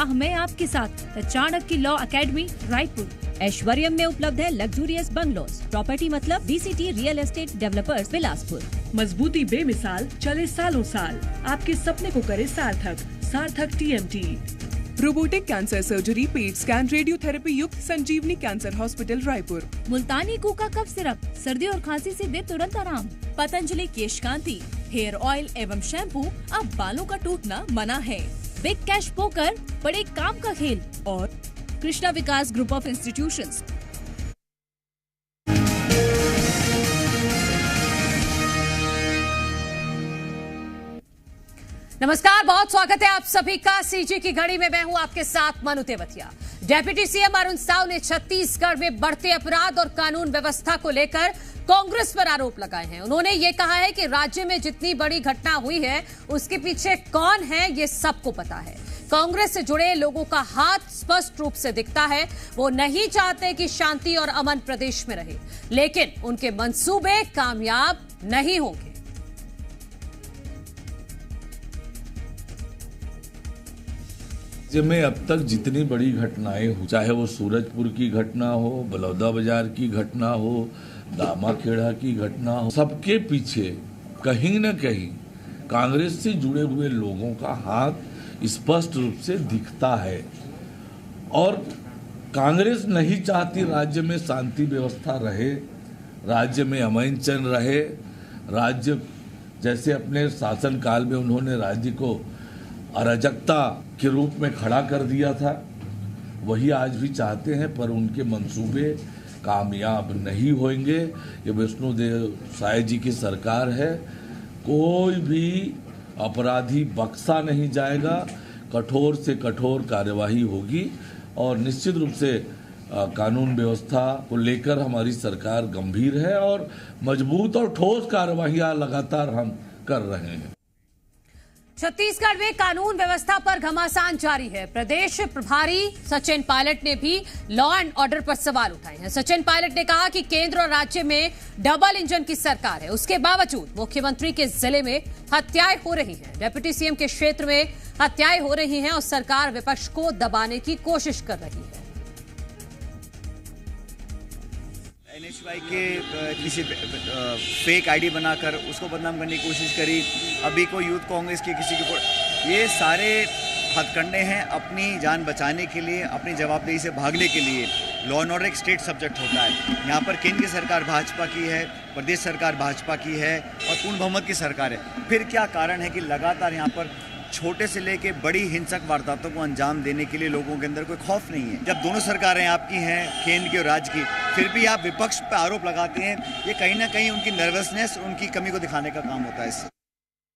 राह में आपके साथ the Chanakya law academy Raipur. Aishwaryam में उपलब्ध है लग्जूरियस बंगलोज। प्रॉपर्टी मतलब DCT real estate developers Bilaspur. मजबूती बेमिसाल, चले सालों साल, आपके सपने को करे सार्थक। सार्थक TMT। Robotic cancer surgery, PET scan, radiotherapy युक्त संजीवनी कैंसर हॉस्पिटल रायपुर। मुल्तानी कूका कफ सिरप, सर्दी और खांसी से दे तुरंत आराम। पतंजलि केश कांति, हेयर ऑयल एवं शैम्पू, अब बालों का टूटना मना है। बिग कैश पोकर, बड़े काम का खेल। और कृष्णा विकास ग्रुप ऑफ इंस्टीट्यूशंस। नमस्कार, बहुत स्वागत है आप सभी का सीजी की घड़ी में। मैं हूं आपके साथ मनु तेवतिया। डेप्यूटी सीएम अरुण साव ने छत्तीसगढ़ में बढ़ते अपराध और कानून व्यवस्था को लेकर कांग्रेस पर आरोप लगाए हैं। उन्होंने ये कहा है कि राज्य में जितनी बड़ी घटना हुई है उसके पीछे कौन है ये सबको पता है। कांग्रेस से जुड़े लोगों का हाथ स्पष्ट रूप से दिखता है। वो नहीं चाहते कि शांति और अमन प्रदेश में रहे, लेकिन उनके मंसूबे कामयाब नहीं होंगे। राज्य में अब तक जितनी बड़ी घटनाएं हो, चाहे वो सूरजपुर की घटना हो, बलौदा बाजार की घटना हो, दामाखेड़ा की घटना हो, सबके पीछे कहीं न कहीं कांग्रेस से जुड़े हुए लोगों का हाथ स्पष्ट रूप से दिखता है। और कांग्रेस नहीं चाहती राज्य में शांति व्यवस्था रहे, राज्य में अमन चैन रहे। राज्य जैसे अपने शासनकाल में उन्होंने राज्य को अराजकता के रूप में खड़ा कर दिया था, वही आज भी चाहते हैं, पर उनके मंसूबे कामयाब नहीं होंगे। ये विष्णुदेव साय जी की सरकार है, कोई भी अपराधी बख्शा नहीं जाएगा, कठोर से कठोर कार्यवाही होगी। और निश्चित रूप से कानून व्यवस्था को लेकर हमारी सरकार गंभीर है और मजबूत और ठोस कार्यवाहियां लगातार हम कर रहे हैं। छत्तीसगढ़ में कानून व्यवस्था पर घमासान जारी है। प्रदेश प्रभारी सचिन पायलट ने भी लॉ एंड ऑर्डर पर सवाल उठाए हैं। सचिन पायलट ने कहा कि केंद्र और राज्य में डबल इंजन की सरकार है, उसके बावजूद मुख्यमंत्री के जिले में हत्याएं हो रही हैं, डिप्टी सीएम के क्षेत्र में हत्याएं हो रही हैं और सरकार विपक्ष को दबाने की कोशिश कर रही है। NHY के किसी फेक आईडी बनाकर उसको बदनाम करने की कोशिश करी। अभी को यूथ कांग्रेस के किसी के, ये सारे हथकंडे हैं अपनी जान बचाने के लिए, अपनी जवाबदेही से भागने के लिए। लॉ एंड ऑर्डर एक स्टेट सब्जेक्ट होता है। यहाँ पर केंद्र की सरकार भाजपा की है, प्रदेश सरकार भाजपा की है और पूर्ण बहुमत की सरकार है। फिर क्या कारण है कि लगातार यहाँ पर छोटे से लेके बड़ी हिंसक वारदातों को अंजाम देने के लिए लोगों के अंदर कोई खौफ नहीं है? जब दोनों सरकारें आपकी हैं, केंद्र की और राज्य की, फिर भी आप विपक्ष पर आरोप लगाते हैं। ये कहीं ना कहीं उनकी नर्वसनेस, उनकी कमी को दिखाने का काम होता है इससे।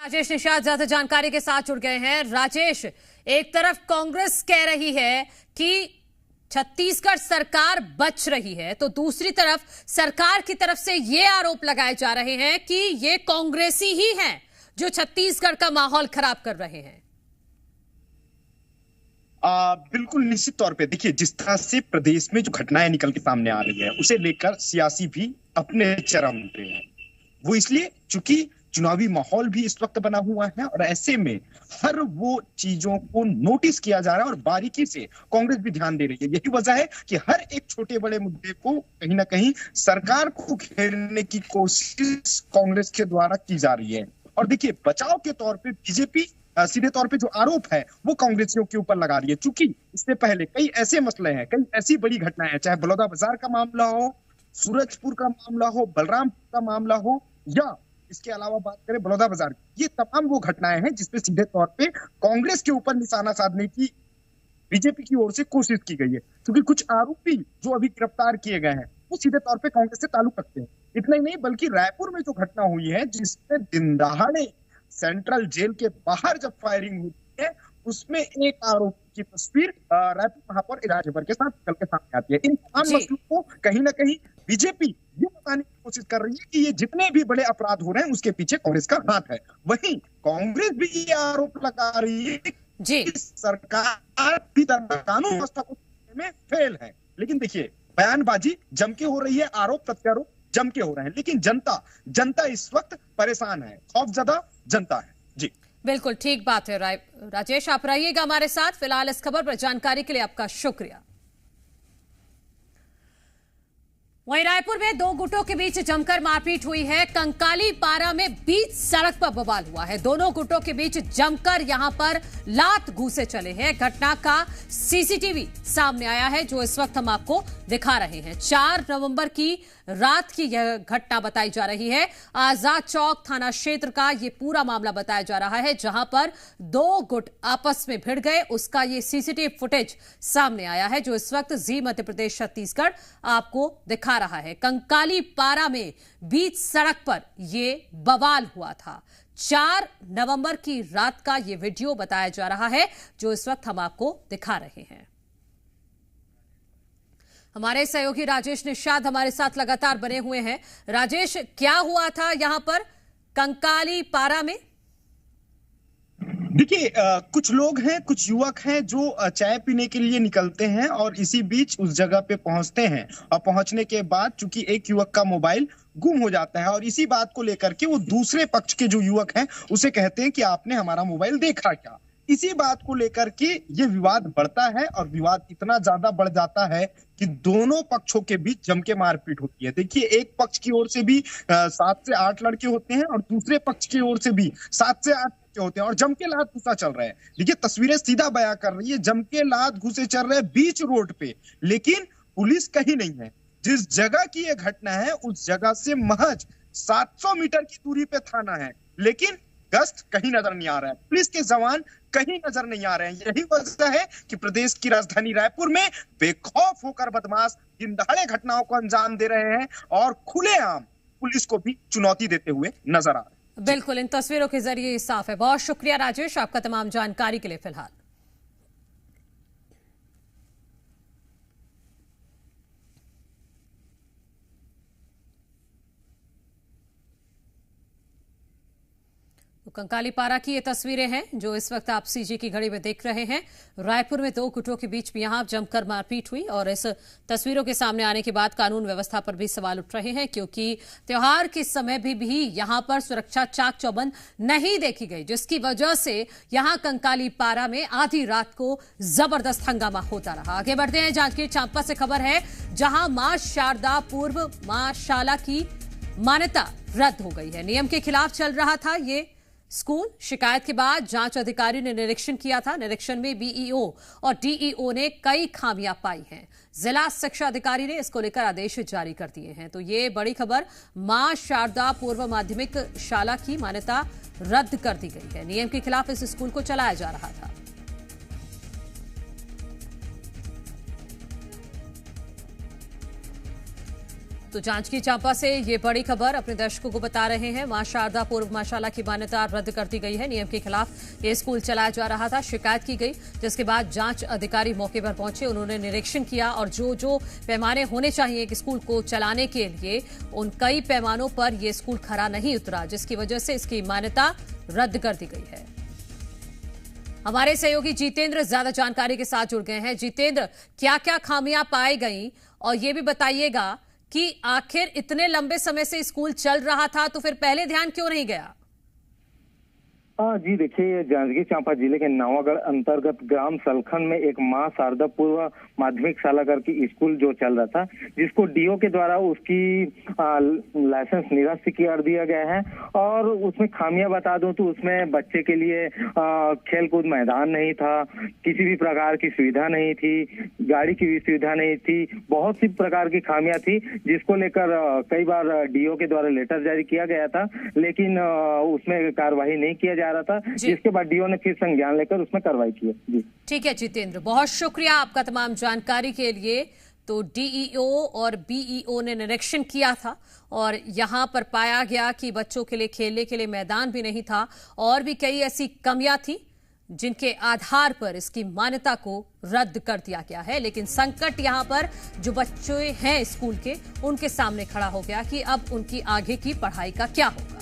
राजेश निषाद ज्यादा जानकारी के साथ जुड़ गए हैं। राजेश, एक तरफ कांग्रेस कह रही है कि छत्तीसगढ़ सरकार बच रही है, तो दूसरी तरफ सरकार की तरफ से ये आरोप लगाए जा रहे हैं कि ये कांग्रेसी ही हैं जो छत्तीसगढ़ का माहौल खराब कर रहे हैं। बिल्कुल निश्चित तौर पे देखिए, जिस तरह से प्रदेश में जो घटनाएं निकल के सामने आ रही है, उसे लेकर सियासी भी अपने चरम पे है। वो इसलिए चूंकि चुनावी माहौल भी इस वक्त बना हुआ है और ऐसे में हर वो चीजों को नोटिस किया जा रहा है और बारीकी से कांग्रेस भी ध्यान दे रही है। यही वजह है कि हर एक छोटे बड़े मुद्दे को कहीं ना कहीं सरकार को घेरने की कोशिश कांग्रेस के द्वारा की जा रही है। और देखिए, बचाव के तौर पे बीजेपी सीधे तौर पे जो आरोप है वो कांग्रेसियों के ऊपर लगा रही है। चूंकि इससे पहले कई ऐसे मसले हैं, कई ऐसी बड़ी घटनाएं हैं, चाहे बलौदा बाजार का मामला हो, सूरजपुर का मामला हो, बलरामपुर का मामला हो, या इसके अलावा बात करें बलौदा बाजार की, ये तमाम वो घटनाएं हैं जिसपे सीधे तौर पे कांग्रेस के ऊपर निशाना साधने की बीजेपी की ओर से कोशिश की गई है। क्योंकि कुछ आरोपी जो अभी गिरफ्तार किए गए हैं वो सीधे तौर पे कांग्रेस से ताल्लुक रखते हैं। इतना ही नहीं, बल्कि रायपुर में जो घटना हुई है, जिसमें दिन दहाड़े सेंट्रल जेल के बाहर जब फायरिंग हुई है, उसमें एक आरोपी की तस्वीर रायपुर महापौर राजभर के साथ निकल के सामने आती है। इन तमाम मसलों को कहीं ना कहीं बीजेपी ये बताने की कोशिश कर रही है कि ये जितने भी बड़े अपराध हो रहे हैं उसके पीछे कांग्रेस का हाथ है। वहीं कांग्रेस भी ये आरोप लगा रही है कि सरकार भी कानून व्यवस्था को में फेल है। लेकिन देखिए, बयानबाजी जम के हो रही है, आरोप प्रत्यारोप जम के हो रहे हैं, लेकिन जनता इस वक्त परेशान है, खौफजदा जनता है। जी बिल्कुल ठीक बात है राजेश, आप रहिएगा हमारे साथ। फिलहाल इस खबर पर जानकारी के लिए आपका शुक्रिया। वहीं रायपुर में दो गुटों के बीच जमकर मारपीट हुई है। कंकाली पारा में बीच सड़क पर बवाल हुआ है। दोनों गुटों के बीच जमकर यहां पर लात घूसे चले हैं। घटना का सीसीटीवी सामने आया है जो इस वक्त हम आपको दिखा रहे हैं। 4 नवंबर की रात की यह घटना बताई जा रही है। आजाद चौक थाना क्षेत्र का यह पूरा मामला बताया जा रहा है, जहां पर दो गुट आपस में भिड़ गए। उसका यह सीसीटीवी फुटेज सामने आया है जो इस वक्त जी मध्य प्रदेश छत्तीसगढ़ आपको दिखा रहा है। कंकाली पारा में बीच सड़क पर यह बवाल हुआ था। 4 नवंबर की रात का यह वीडियो बताया जा रहा है जो इस वक्त हम आपको दिखा रहे हैं। हमारे सहयोगी राजेश निषाद हमारे साथ लगातार बने हुए हैं। राजेश, क्या हुआ था यहां पर कंकाली पारा में? देखिए, कुछ लोग हैं, कुछ युवक हैं जो चाय पीने के लिए निकलते हैं और इसी बीच उस जगह पे पहुंचते हैं। और पहुंचने के बाद चूंकि एक युवक का मोबाइल गुम हो जाता है और इसी बात को लेकर के वो दूसरे पक्ष के जो युवक हैं उसे कहते हैं कि आपने हमारा मोबाइल देखा क्या। इसी बात को लेकर के ये विवाद बढ़ता है और विवाद इतना ज्यादा बढ़ जाता है कि दोनों पक्षों के बीच जम के मारपीट होती है। देखिए, एक पक्ष की ओर से भी 7 से 8 लड़के होते हैं और दूसरे पक्ष की ओर से भी 7 से 8 होते हैं और जम के लात घुसा चल रहा है। देखिए, तस्वीरें सीधा बयां कर रही है, जम के लात घुसे चल रहे हैं बीच रोड पे, लेकिन पुलिस कहीं नहीं है। जिस जगह की ये घटना है उस जगह से महज 700 मीटर की दूरी पे थाना है, लेकिन गश्त कहीं नजर नहीं आ रहा है। पुलिस के जवान कहीं नजर नहीं आ रहे हैं। यही वजह है कि प्रदेश की राजधानी रायपुर में बेखौफ होकर बदमाश दिन दहाड़े घटनाओं को अंजाम दे रहे हैं और खुलेआम पुलिस को भी चुनौती देते हुए नजर आ रहे हैं। बिल्कुल, इन तस्वीरों के जरिए साफ है। बहुत शुक्रिया राजेश आपका तमाम जानकारी के लिए। फिलहाल तो कंकाली पारा की ये तस्वीरें हैं जो इस वक्त आप सीजी की घड़ी में देख रहे हैं। रायपुर में दो गुटों के बीच में यहां जमकर मारपीट हुई और इस तस्वीरों के सामने आने के बाद कानून व्यवस्था पर भी सवाल उठ रहे हैं, क्योंकि त्योहार के समय भी यहां पर सुरक्षा चाक चौबंद नहीं देखी गई, जिसकी वजह से यहां कंकाली पारा में आधी रात को जबरदस्त हंगामा होता रहा। आगे बढ़ते हैं, जांजगीर चांपा से खबर है जहां मां शारदा पूर्व मां शाला की मान्यता रद्द हो गई है। नियम के खिलाफ चल रहा था ये स्कूल। शिकायत के बाद जांच अधिकारी ने निरीक्षण किया था। निरीक्षण में बीईओ और डीईओ ने कई खामियां पाई हैं। जिला शिक्षा अधिकारी ने इसको लेकर आदेश जारी कर दिए हैं। तो ये बड़ी खबर, मां शारदा पूर्व माध्यमिक शाला की मान्यता रद्द कर दी गई है। नियम के खिलाफ इस स्कूल को चलाया जा रहा था। तो जांजगीर चांपा से ये बड़ी खबर अपने दर्शकों को बता रहे हैं। मां शारदा पूर्व मां शाला की मान्यता रद्द कर दी गई है। नियम के खिलाफ ये स्कूल चलाया जा रहा था। शिकायत की गई, जिसके बाद जांच अधिकारी मौके पर पहुंचे। उन्होंने निरीक्षण किया और जो पैमाने होने चाहिए एक स्कूल को चलाने के लिए, उन कई पैमानों पर यह स्कूल खरा नहीं उतरा, जिसकी वजह से इसकी मान्यता रद्द कर दी गई है। हमारे सहयोगी जितेंद्र ज्यादा जानकारी के साथ जुड़ गए हैं। जितेंद्र, क्या क्या खामियां पाई गई और ये भी बताइएगा कि आखिर इतने लंबे समय से स्कूल चल रहा था तो फिर पहले ध्यान क्यों नहीं गया? जी देखिए, जांजगीर चांपा जिले के नावागढ़ अंतर्गत ग्राम सलखन में एक मां शारदा पूर्व माध्यमिक शाला की स्कूल जो चल रहा था, जिसको डीओ के द्वारा उसकी लाइसेंस निरस्त कर दिया गया है। और उसमें खामियां बता दूं तो उसमें बच्चे के लिए खेलकूद मैदान नहीं था, किसी भी प्रकार की सुविधा नहीं थी, गाड़ी की भी सुविधा नहीं थी, बहुत सी प्रकार की खामियां थी, जिसको लेकर कई बार डीओ के द्वारा लेटर जारी किया गया था, लेकिन उसमें कार्रवाई नहीं किया जा रहा था, जिसके बाद डीओ ने फिर संज्ञान लेकर उसमें कार्रवाई की है। जी ठीक है जितेंद्र, बहुत शुक्रिया आपका तमाम जानकारी के लिए। तो डीईओ और बीईओ ने निरीक्षण किया था और यहां पर पाया गया कि बच्चों के लिए खेलने के लिए मैदान भी नहीं था और भी कई ऐसी कमियां थी जिनके आधार पर इसकी मान्यता को रद्द कर दिया गया है। लेकिन संकट यहां पर जो बच्चे हैं स्कूल के, उनके सामने खड़ा हो गया कि अब उनकी आगे की पढ़ाई का क्या होगा।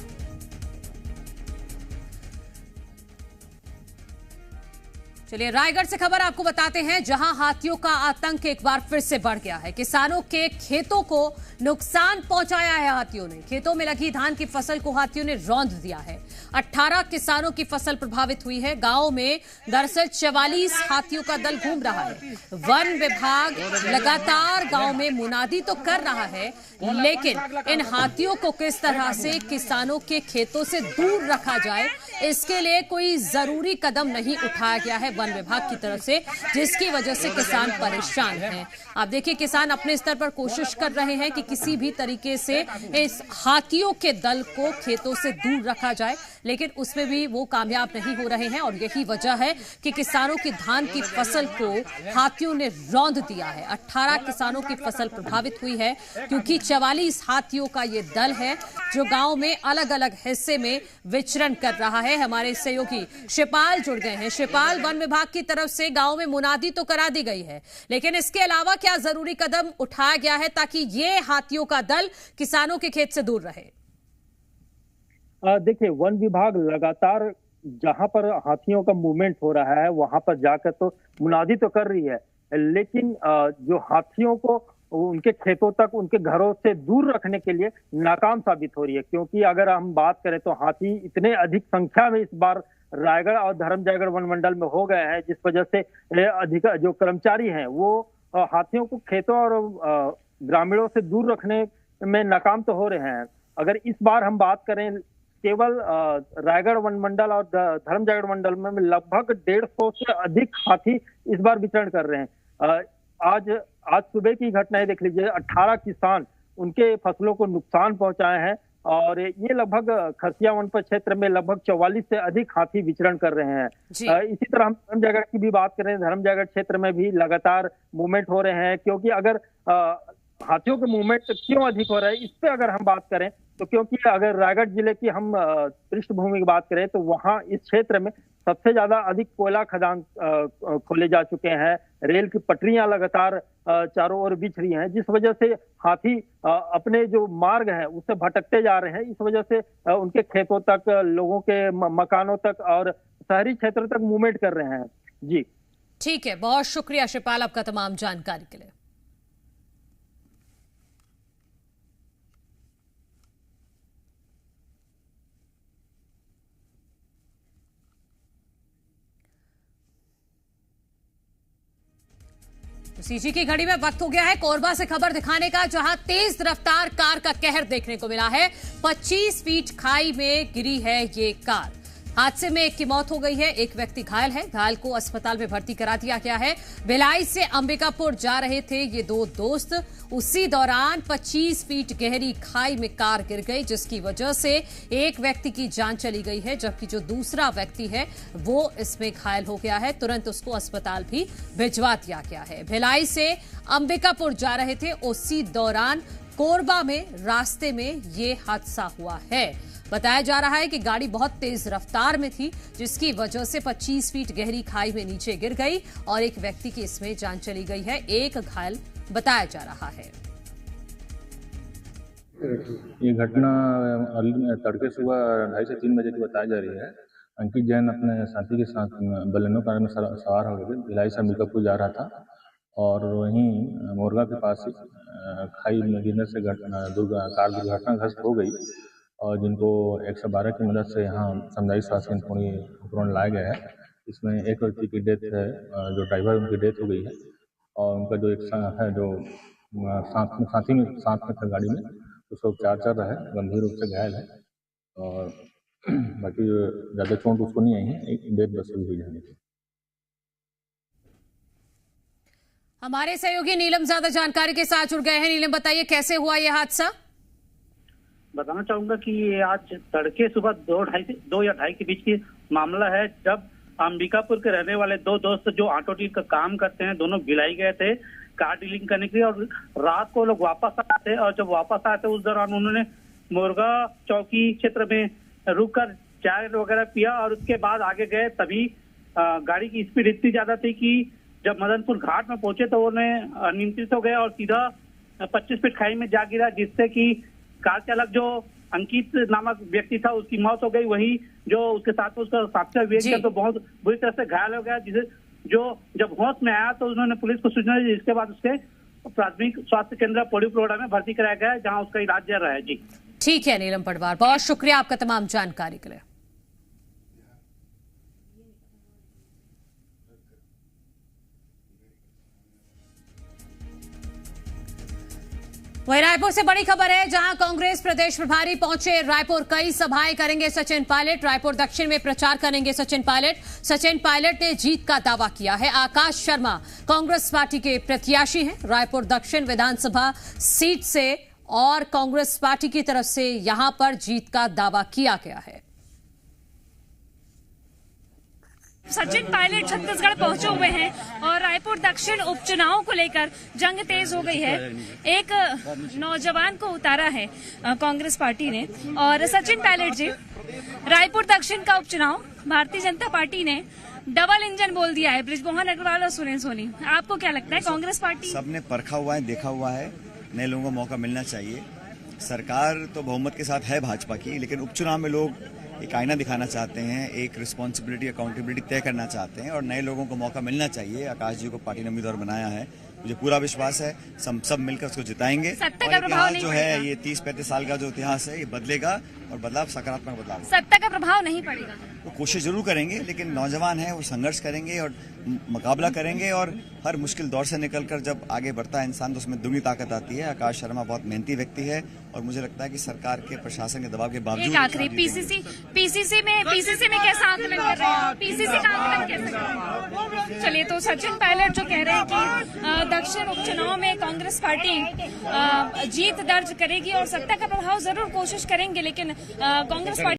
चलिए रायगढ़ से खबर आपको बताते हैं, जहां हाथियों का आतंक एक बार फिर से बढ़ गया है। किसानों के खेतों को नुकसान पहुंचाया है हाथियों ने। खेतों में लगी धान की फसल को हाथियों ने रौंद दिया है। 18 किसानों की फसल प्रभावित हुई है। गांव में दरअसल 44 हाथियों का दल घूम रहा है। वन विभाग लगातार गांव में मुनादी तो कर रहा है, लेकिन इन हाथियों को किस तरह से किसानों के खेतों से दूर रखा जाए, इसके लिए कोई जरूरी कदम नहीं उठाया गया है वन विभाग की तरफ से, जिसकी वजह से किसान परेशान हैं। आप देखिए, किसान अपने स्तर पर कोशिश कर रहे हैं कि किसी भी तरीके से इस हाथियों के दल को खेतों से दूर रखा जाए, लेकिन उसमें भी वो कामयाब नहीं हो रहे हैं। और यही वजह है कि किसानों की धान की फसल को हाथियों ने रौंद दिया है। 18 किसानों की फसल प्रभावित हुई है, क्योंकि 44 हाथियों का ये दल है जो गांव में अलग अलग हिस्से में विचरण कर रहा है। हमारे सहयोगी शिपाल जुड़ गए हैं। शिपाल, वन विभाग की तरफ से गांव में मुनादी तो करा दी गई है, लेकिन इसके अलावा क्या जरूरी कदम उठाया गया है ताकि ये हाथियों का दल किसानों के खेत से दूर रहे? देखिए, वन विभाग लगातार जहां पर हाथियों का मूवमेंट हो रहा है वहां पर जाकर तो मुनादी तो कर रही है, लेकिन जो हाथियों को उनके खेतों तक, उनके घरों से दूर रखने के लिए नाकाम साबित हो रही है। क्योंकि अगर हम बात करें तो हाथी इतने अधिक संख्या में इस बार रायगढ़ और धर्मजयगढ़ वन मंडल में हो गए हैं, जिस वजह से अधिक जो कर्मचारी हैं वो हाथियों को खेतों और ग्रामीणों से दूर रखने में नाकाम तो हो रहे हैं। अगर इस बार हम बात करें, केवल रायगढ़ वन मंडल और धर्मजयगढ़ मंडल में लगभग 150 से अधिक हाथी इस बार विचरण कर रहे हैं। आज सुबह की घटना है, देख लीजिए, 18 किसान उनके फसलों को नुकसान पहुंचाए हैं और ये लगभग खरसिया वन क्षेत्र में लगभग 44 से अधिक हाथी विचरण कर रहे हैं। इसी तरह हम धर्मजयगढ़ की भी बात करें, धर्मजयगढ़ क्षेत्र में भी लगातार मूवमेंट हो रहे हैं। क्योंकि अगर हाथियों के मूवमेंट क्यों अधिक हो रहा है, इस पे अगर हम बात करें तो क्योंकि अगर रायगढ़ जिले की हम पृष्ठभूमि की बात करें तो वहां इस क्षेत्र में सबसे ज्यादा अधिक कोयला खदान खोले जा चुके हैं। रेल की पटरियां लगातार चारों ओर बिछ रही हैं, जिस वजह से हाथी अपने जो मार्ग है उससे भटकते जा रहे हैं। इस वजह से उनके खेतों तक, लोगों के मकानों तक और शहरी क्षेत्र तक मूवमेंट कर रहे हैं। जी ठीक है, बहुत शुक्रिया शिपाल आपका तमाम जानकारी के लिए। सीजी की घड़ी में वक्त हो गया है कोरबा से खबर दिखाने का, जहां तेज रफ्तार कार का कहर देखने को मिला है। 25 फीट खाई में गिरी है ये कार। हादसे में एक की मौत हो गई है, एक व्यक्ति घायल है। घायल को अस्पताल में भर्ती करा दिया गया है। भिलाई से अंबिकापुर जा रहे थे ये दो दोस्त। उसी दौरान 25 फीट गहरी खाई में कार गिर गई, जिसकी वजह से एक व्यक्ति की जान चली गई है, जबकि जो दूसरा व्यक्ति है वो इसमें घायल हो गया है। तुरंत उसको अस्पताल भी भिजवा दिया गया है। भिलाई से अंबिकापुर जा रहे थे, उसी दौरान कोरबा में रास्ते में ये हादसा हुआ है। बताया जा रहा है कि गाड़ी बहुत तेज रफ्तार में थी, जिसकी वजह से 25 फीट गहरी खाई में नीचे गिर गई और एक व्यक्ति की इसमें जान चली गई है। एक घायल बताया जा रहा है। ये घटना तड़के सुबह 2:30 से 3 बजे की बताई जा रही है। अंकित जैन अपने साथी के साथ बलेनो कार में सवार हो गए। भिलाई से अंबिकापुर जा रहा था और वहीं मोरगा के पास खाई में गिरने से कार दुर्घटनाग्रस्त हो गई और जिनको 112 की मदद से यहाँ सामुदायिक स्वास्थ्य केंद्र उपकरण लाया गया है। इसमें एक व्यक्ति की डेथ है, जो ड्राइवर उनकी डेथ हो गई है और उनका जो एक है जो साथ में था गाड़ी में, उसका उपचार चल रहा है, गंभीर रूप से घायल है और बाकी ज़्यादा चोट उसको नहीं आई है। एक डेथ बस हुई जाने की। हमारे सहयोगी नीलम ज्यादा जानकारी के साथ जुड़ गए हैं। नीलम, बताइए कैसे हुआ यह हादसा? बताना चाहूंगा कि ये आज तड़के सुबह 2 या 2:30 के बीच की मामला है, जब अंबिकापुर के रहने वाले दो दोस्त जो ऑटो डील का काम करते हैं, दोनों भिलाई गए थे कार डीलिंग करने के लिए और रात को लोग वापस आए थे। और जब वापस आए थे उस दौरान उन्होंने मुर्गा चौकी क्षेत्र में रुककर चाय वगैरह पिया और उसके बाद आगे गए। तभी गाड़ी की स्पीड इतनी ज्यादा थी कि जब मदनपुर घाट में पहुंचे तो उन्हें अनियंत्रित हो गए और सीधा 25 फीट खाई में जा गिरा, जिससे कि कार चालक जो अंकित नामक व्यक्ति था, उसकी मौत हो गई। वही जो उसके साथ उसका साथी व्यक्ति तो बहुत बुरी तरह से घायल हो गया, जिसे जो जब होश में आया तो उन्होंने पुलिस को सूचना दी, जिसके बाद उसके प्राथमिक स्वास्थ्य केंद्र पौड़ी परोड़ा में भर्ती कराया गया है, जहां उसका इलाज चल रहा है। जी ठीक है नीलम पटवार, बहुत शुक्रिया आपका तमाम जानकारी के लिए। वहीं रायपुर से बड़ी खबर है, जहां कांग्रेस प्रदेश प्रभारी पहुंचे रायपुर। कई सभाएं करेंगे सचिन पायलट। रायपुर दक्षिण में प्रचार करेंगे सचिन पायलट ने जीत का दावा किया है। आकाश शर्मा कांग्रेस पार्टी के प्रत्याशी हैं रायपुर दक्षिण विधानसभा सीट से, और कांग्रेस पार्टी की तरफ से यहां पर जीत का दावा किया गया है। सचिन पायलट छत्तीसगढ़ पहुंचे हुए हैं और रायपुर दक्षिण उपचुनाव को लेकर जंग तेज हो गई है। एक नौजवान को उतारा है कांग्रेस पार्टी ने। और सचिन पायलट जी, रायपुर दक्षिण का उपचुनाव भारतीय जनता पार्टी ने डबल इंजन बोल दिया है, बृजमोहन अग्रवाल और सुरेश सोनी। आपको क्या लगता है, कांग्रेस पार्टी? सबने परखा हुआ है, देखा हुआ है, नए लोगों को मौका मिलना चाहिए। सरकार तो बहुमत के साथ है भाजपा की, लेकिन उपचुनाव में लोग एक आईना दिखाना चाहते हैं, एक रिस्पॉन्सिबिलिटी अकाउंटेबिलिटी तय करना चाहते हैं, और नए लोगों को मौका मिलना चाहिए। आकाश जी को पार्टी ने उम्मीदवार बनाया है, मुझे पूरा विश्वास है सब मिलकर उसको जिताएंगे। सत्ता का प्रभाव नहीं जो है ये 30-35 साल का जो इतिहास है, ये बदलेगा और बदलाव सकारात्मक बदलाव। सत्ता का प्रभाव नहीं पड़ेगा वो कोशिश जरूर करेंगे, लेकिन नौजवान है, वो संघर्ष करेंगे और मुकाबला करेंगे, और हर मुश्किल दौर से निकलकर जब आगे बढ़ता है इंसान तो उसमें दुगनी ताकत आती है। आकाश शर्मा बहुत मेहनती व्यक्ति है, और मुझे लगता है कि सरकार के प्रशासन के दबाव के बावजूद। एक आखिरी, पीसीसी में कैसा आंकलन कर रहे हैं? पीसीसी का आंकलन कैसे? चलिए, तो सचिन पायलट जो कह रहे हैं कि दक्षिण उपचुनाव में कांग्रेस पार्टी जीत दर्ज करेगी और सत्ता का प्रभाव जरूर कोशिश करेंगे, लेकिन कांग्रेस पार्टी